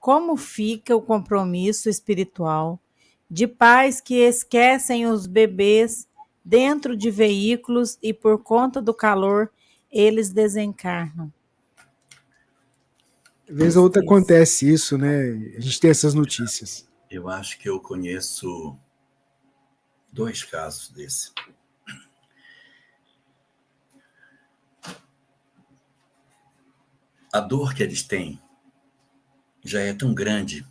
como fica o compromisso espiritual de pais que esquecem os bebês dentro de veículos e, por conta do calor, eles desencarnam. Vez ou outra acontece isso, né? A gente tem essas notícias. Eu acho que eu conheço 2 casos desse. A dor que eles têm já é tão grande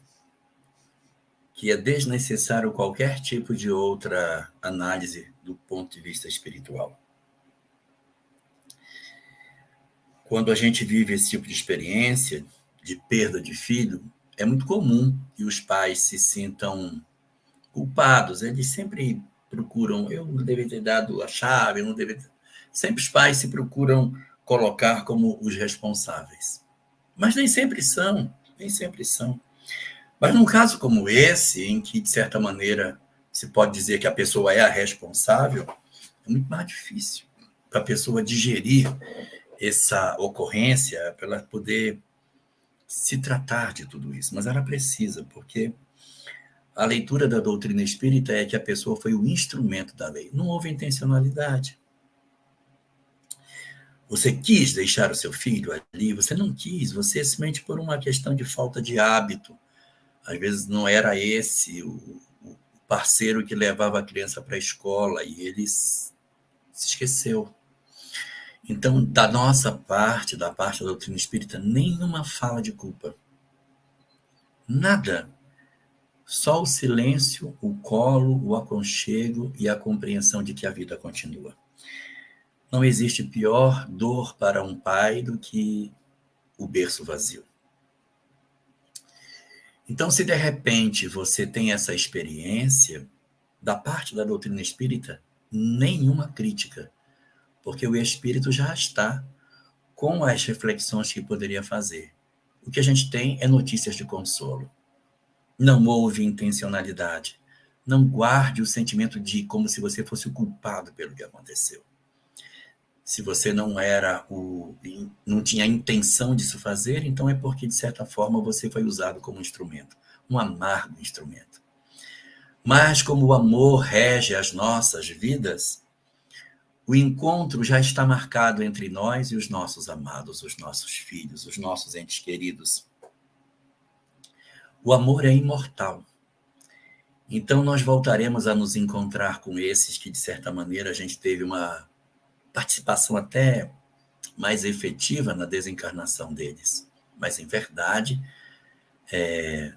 que é desnecessário qualquer tipo de outra análise do ponto de vista espiritual. Quando a gente vive esse tipo de experiência de perda de filho, é muito comum que os pais se sintam culpados. Eles sempre procuram, eu não deveria ter dado a chave, eu não deveria ter... Sempre os pais se procuram colocar como os responsáveis. Mas nem sempre são, nem sempre são. Mas num caso como esse, em que, de certa maneira, se pode dizer que a pessoa é a responsável, é muito mais difícil para a pessoa digerir essa ocorrência, para ela poder se tratar de tudo isso. Mas ela precisa, porque a leitura da doutrina espírita é que a pessoa foi o instrumento da lei. Não houve intencionalidade. Você quis deixar o seu filho ali, você não quis, você simplesmente por uma questão de falta de hábito. Às vezes não era esse o parceiro que levava a criança para a escola e ele se esqueceu. Então, da nossa parte, da parte da doutrina espírita, nenhuma fala de culpa. Nada. Só o silêncio, o colo, o aconchego e a compreensão de que a vida continua. Não existe pior dor para um pai do que o berço vazio. Então, se de repente você tem essa experiência, da parte da doutrina espírita, nenhuma crítica, porque o espírito já está com as reflexões que poderia fazer. O que a gente tem é notícias de consolo. Não houve intencionalidade. Não guarde o sentimento de como se você fosse o culpado pelo que aconteceu. Se você não tinha a intenção de se fazer, então é porque, de certa forma, você foi usado como instrumento, um amargo instrumento. Mas como o amor rege as nossas vidas, o encontro já está marcado entre nós e os nossos amados, os nossos filhos, os nossos entes queridos. O amor é imortal. Então nós voltaremos a nos encontrar com esses que, de certa maneira, a gente teve uma participação até mais efetiva na desencarnação deles. Mas, em verdade,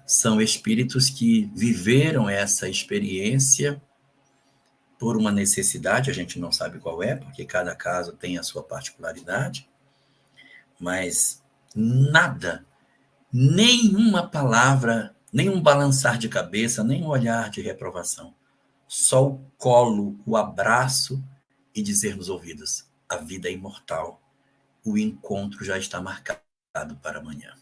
são espíritos que viveram essa experiência por uma necessidade, a gente não sabe qual é, porque cada caso tem a sua particularidade, mas nada, nenhuma palavra, nenhum balançar de cabeça, nem um olhar de reprovação. Só o colo, o abraço e dizer nos ouvidos: a vida é imortal, o encontro já está marcado para amanhã.